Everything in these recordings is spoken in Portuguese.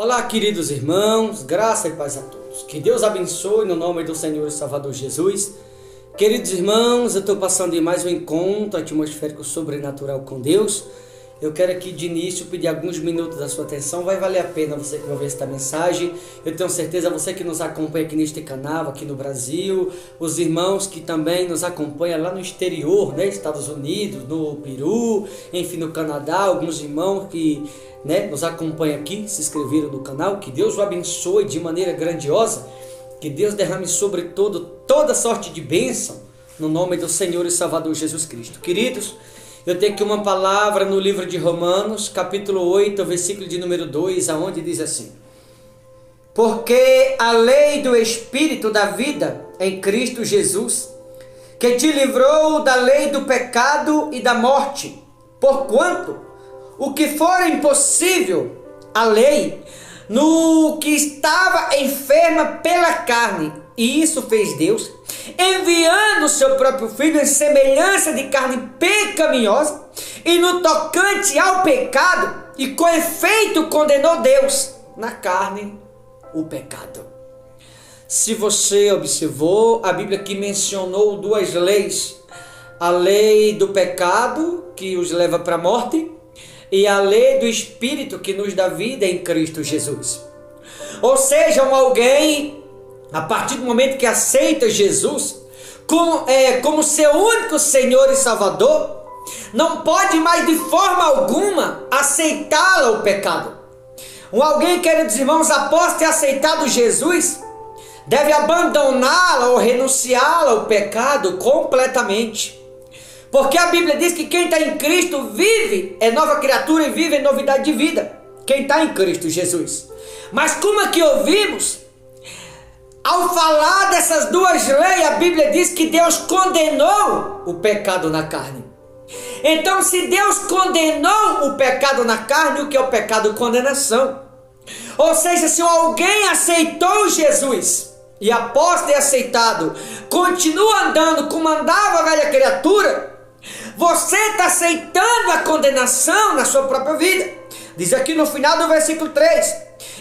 Olá, queridos irmãos, graça e paz a todos. Que Deus abençoe no nome do Senhor e Salvador Jesus. Queridos irmãos, eu estou passando em mais um encontro atmosférico sobrenatural com Deus. Eu quero aqui de início pedir alguns minutos da sua atenção. Vai valer a pena você que vai ver esta mensagem. Eu tenho certeza, você que nos acompanha aqui neste canal, aqui no Brasil, os irmãos que também nos acompanham lá no exterior, né, Estados Unidos, no Peru, enfim, no Canadá, alguns irmãos que nos acompanham aqui, se inscreveram no canal. Que Deus o abençoe de maneira grandiosa. Que Deus derrame sobre toda sorte de bênção, no nome do Senhor e Salvador Jesus Cristo. Queridos, eu tenho aqui uma palavra no livro de Romanos, capítulo 8, versículo de número 2, aonde diz assim: porque a lei do Espírito da vida em Cristo Jesus, que te livrou da lei do pecado e da morte, porquanto o que for impossível a lei, no que estava enferma pela carne, e isso fez Deus, enviando o seu próprio Filho em semelhança de carne pecaminosa, e no tocante ao pecado, e com efeito condenou Deus na carne o pecado. Se você observou, a Bíblia aqui mencionou duas leis: a lei do pecado, que os leva para a morte, e a lei do Espírito, que nos dá vida em Cristo Jesus. Ou seja, alguém, a partir do momento que aceita Jesus como seu único Senhor e Salvador, não pode mais de forma alguma aceitá-la o pecado. Alguém, queridos irmãos, após ter aceitado Jesus, deve abandoná-la ou renunciá-la ao pecado completamente. Porque a Bíblia diz que quem está em Cristo vive, é nova criatura e vive em novidade de vida. Quem está em Cristo Jesus. Mas como aqui ouvimos, ao falar dessas duas leis, a Bíblia diz que Deus condenou o pecado na carne. Então, se Deus condenou o pecado na carne, o que é o pecado? Condenação. Ou seja, se alguém aceitou Jesus e após ter aceitado, continua andando como andava a velha criatura, você está aceitando a condenação na sua própria vida. Diz aqui no final do versículo 3: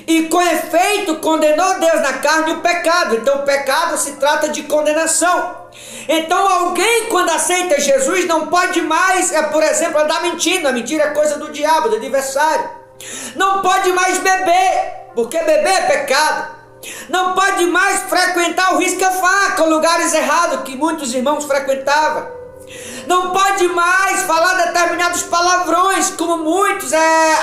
e com efeito condenou Deus na carne o pecado. Então o pecado se trata de condenação. Então alguém, quando aceita Jesus, não pode mais, por exemplo, andar mentindo. A mentira é coisa do diabo, do adversário. Não pode mais beber, porque beber é pecado. Não pode mais frequentar o risca-faca, lugares errados que muitos irmãos frequentavam. Não pode mais falar determinados palavrões, como muitos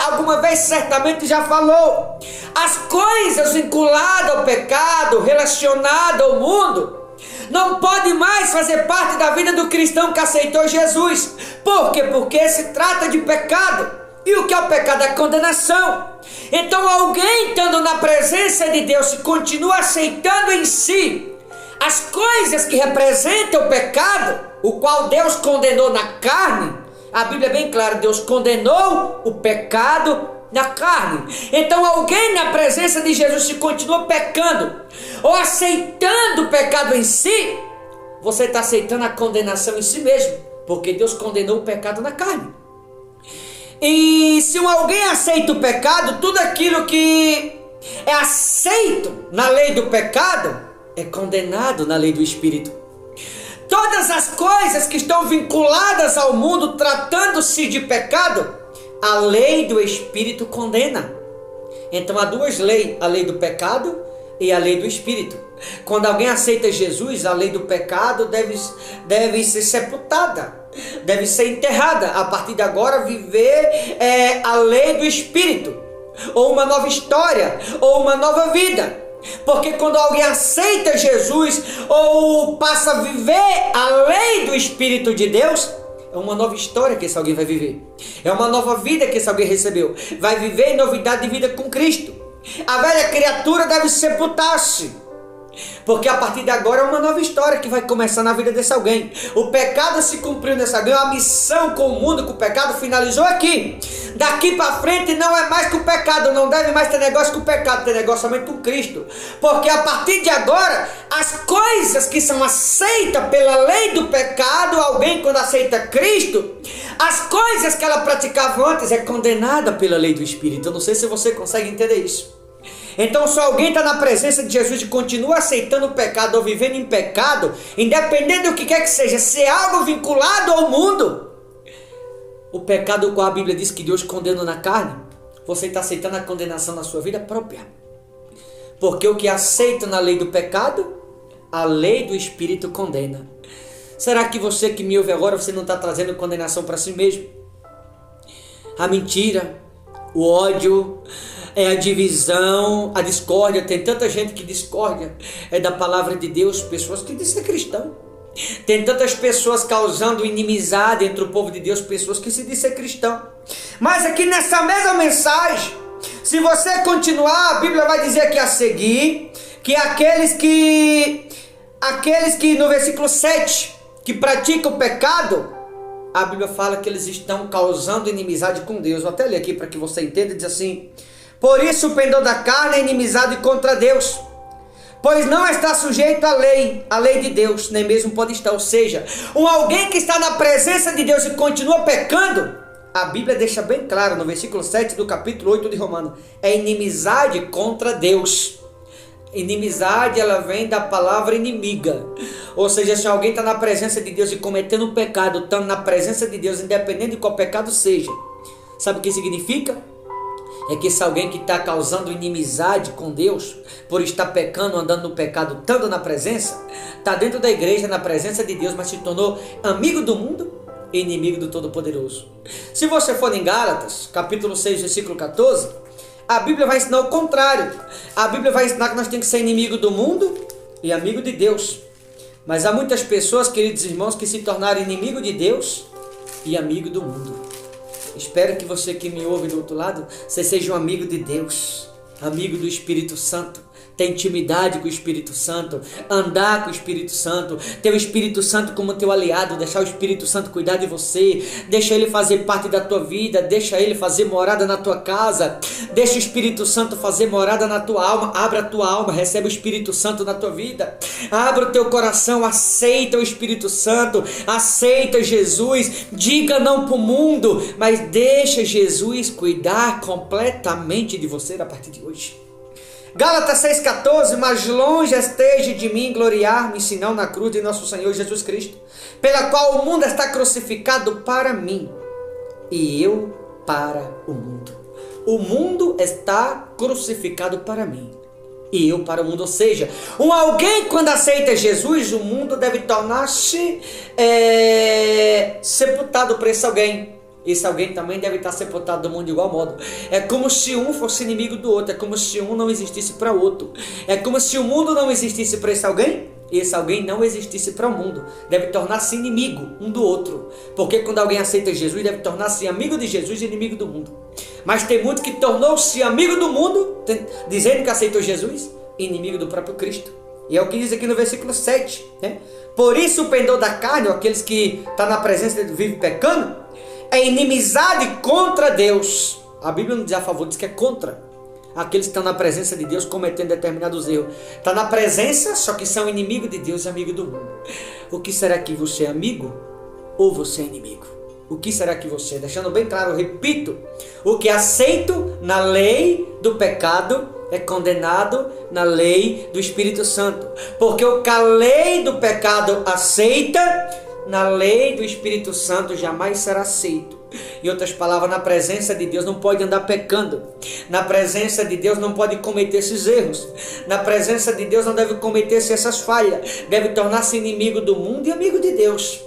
alguma vez certamente já falou. As coisas vinculadas ao pecado, relacionadas ao mundo, não pode mais fazer parte da vida do cristão que aceitou Jesus. Por quê? Porque se trata de pecado. E o que é o pecado? É condenação. Então alguém estando na presença de Deus, se continua aceitando em si as coisas que representam o pecado, o qual Deus condenou na carne. A Bíblia é bem clara: Deus condenou o pecado na carne. Então alguém na presença de Jesus, se continua pecando ou aceitando o pecado em si, você está aceitando a condenação em si mesmo, porque Deus condenou o pecado na carne. E se alguém aceita o pecado, tudo aquilo que é aceito na lei do pecado é condenado na lei do Espírito. Todas as coisas que estão vinculadas ao mundo, tratando-se de pecado, a lei do Espírito condena. Então há duas leis: a lei do pecado e a lei do Espírito. Quando alguém aceita Jesus, a lei do pecado deve ser sepultada, deve ser enterrada. A partir de agora, viver a lei do Espírito, ou uma nova história, ou uma nova vida. Porque quando alguém aceita Jesus, ou passa a viver a lei do Espírito de Deus, é uma nova história que esse alguém vai viver. É uma nova vida que esse alguém recebeu. Vai viver em novidade de vida com Cristo. A velha criatura deve sepultar-se, porque a partir de agora é uma nova história que vai começar na vida desse alguém. O pecado se cumpriu nesse alguém, a missão com o mundo, que o pecado finalizou aqui. Daqui para frente não é mais com o pecado, não deve mais ter negócio com o pecado, ter negócio somente com Cristo. Porque a partir de agora, as coisas que são aceitas pela lei do pecado, alguém quando aceita Cristo, as coisas que ela praticava antes é condenada pela lei do Espírito. Eu não sei se você consegue entender isso. Então, se alguém está na presença de Jesus e continua aceitando o pecado ou vivendo em pecado, independente do que quer que seja, se é algo vinculado ao mundo, o pecado qual a Bíblia diz que Deus condena na carne, você está aceitando a condenação na sua vida própria. Porque o que aceita na lei do pecado, a lei do Espírito condena. Será que você que me ouve agora, você não está trazendo condenação para si mesmo? A mentira, o ódio, a divisão, a discórdia. Tem tanta gente que discórdia da palavra de Deus, pessoas que dizem ser cristão. Tem tantas pessoas causando inimizade entre o povo de Deus, pessoas que se dizem ser cristão. Mas aqui nessa mesma mensagem, se você continuar, a Bíblia vai dizer aqui a seguir, que aqueles que no versículo 7, que praticam o pecado, a Bíblia fala que eles estão causando inimizade com Deus. Vou até ler aqui para que você entenda, diz assim: por isso o pendor da carne é inimizade contra Deus, pois não está sujeito à lei de Deus, nem mesmo pode estar. Ou seja, alguém que está na presença de Deus e continua pecando, a Bíblia deixa bem claro no versículo 7 do capítulo 8 de Romanos, é inimizade contra Deus. Inimizade, ela vem da palavra inimiga. Ou seja, se alguém está na presença de Deus e cometendo um pecado, estando na presença de Deus, independente de qual pecado seja, sabe o que significa? É que se alguém que está causando inimizade com Deus, por estar pecando, andando no pecado, estando na presença, está dentro da igreja, na presença de Deus, mas se tornou amigo do mundo e inimigo do Todo-Poderoso. Se você for em Gálatas, capítulo 6, versículo 14, a Bíblia vai ensinar o contrário. A Bíblia vai ensinar que nós temos que ser inimigo do mundo e amigo de Deus. Mas há muitas pessoas, queridos irmãos, que se tornaram inimigo de Deus e amigo do mundo. Espero que você que me ouve do outro lado, você seja um amigo de Deus, amigo do Espírito Santo, ter intimidade com o Espírito Santo, andar com o Espírito Santo, ter o Espírito Santo como teu aliado, deixar o Espírito Santo cuidar de você, deixa ele fazer parte da tua vida, deixa ele fazer morada na tua casa, deixa o Espírito Santo fazer morada na tua alma, abre a tua alma, recebe o Espírito Santo na tua vida, abre o teu coração, aceita o Espírito Santo, aceita Jesus, diga não para o mundo, mas deixa Jesus cuidar completamente de você a partir de hoje. Gálatas 6,14, mas longe esteja de mim gloriar-me, senão na cruz de nosso Senhor Jesus Cristo, pela qual o mundo está crucificado para mim, e eu para o mundo. O mundo está crucificado para mim, e eu para o mundo. Ou seja, alguém quando aceita Jesus, o mundo deve tornar-se sepultado por esse alguém. Esse alguém também deve estar sepultado do mundo de igual modo. É como se um fosse inimigo do outro. É como se um não existisse para o outro. É como se o mundo não existisse para esse alguém e esse alguém não existisse para o mundo. Deve tornar-se inimigo um do outro. Porque quando alguém aceita Jesus, deve tornar-se amigo de Jesus e inimigo do mundo. Mas tem muito que tornou-se amigo do mundo, dizendo que aceitou Jesus, inimigo do próprio Cristo. E é o que diz aqui no versículo 7. Né? Por isso o pendor da carne, ou aqueles que estão na presença de Deus vivem pecando, é inimizade contra Deus. A Bíblia não diz a favor, diz que é contra aqueles que estão na presença de Deus cometendo determinados erros. Está na presença, só que são inimigo de Deus e amigo do mundo. O que será que você é amigo ou você é inimigo? O que será que você é? Deixando bem claro, eu repito, o que é aceito na lei do pecado é condenado na lei do Espírito Santo. Porque o que a lei do pecado aceita, na lei do Espírito Santo jamais será aceito. Em outras palavras, na presença de Deus não pode andar pecando. Na presença de Deus não pode cometer esses erros. Na presença de Deus não deve cometer essas falhas. Deve tornar-se inimigo do mundo e amigo de Deus.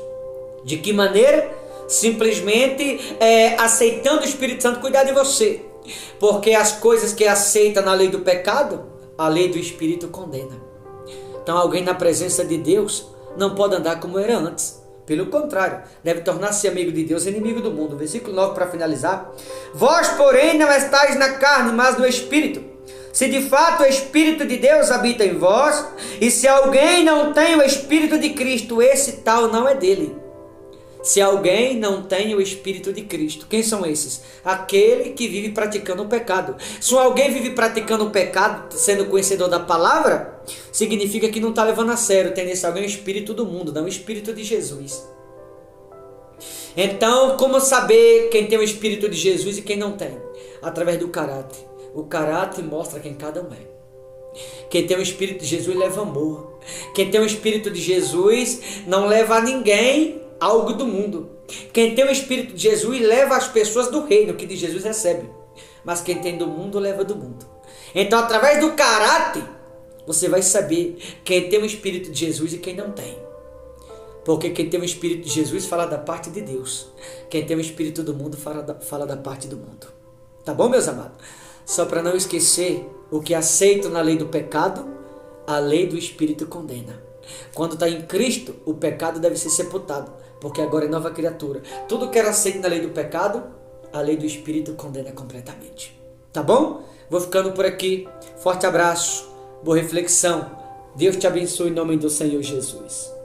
De que maneira? Simplesmente aceitando o Espírito Santo cuidar de você. Porque as coisas que aceita na lei do pecado, a lei do Espírito condena. Então alguém na presença de Deus não pode andar como era antes. Pelo contrário, deve tornar-se amigo de Deus e inimigo do mundo. Versículo 9 para finalizar. Vós, porém, não estáis na carne, mas no Espírito. Se de fato o Espírito de Deus habita em vós, e se alguém não tem o Espírito de Cristo, esse tal não é dele. Se alguém não tem o Espírito de Cristo, quem são esses? Aquele que vive praticando o pecado. Se alguém vive praticando o pecado, sendo conhecedor da palavra, significa que não está levando a sério, tem nesse alguém o Espírito do mundo, não o Espírito de Jesus. Então, como saber quem tem o Espírito de Jesus e quem não tem? Através do caráter. O caráter mostra quem cada um é. Quem tem o Espírito de Jesus leva amor. Quem tem o Espírito de Jesus não leva a ninguém algo do mundo. Quem tem o Espírito de Jesus leva as pessoas do reino, que de Jesus recebe. Mas quem tem do mundo, leva do mundo. Então, através do caráter, você vai saber quem tem o Espírito de Jesus e quem não tem. Porque quem tem o Espírito de Jesus fala da parte de Deus. Quem tem o Espírito do mundo fala da parte do mundo. Tá bom, meus amados? Só para não esquecer, o que aceito na lei do pecado, a lei do Espírito condena. Quando está em Cristo, o pecado deve ser sepultado, porque agora é nova criatura. Tudo que era aceito na lei do pecado, a lei do Espírito condena completamente. Tá bom? Vou ficando por aqui. Forte abraço, boa reflexão. Deus te abençoe em nome do Senhor Jesus.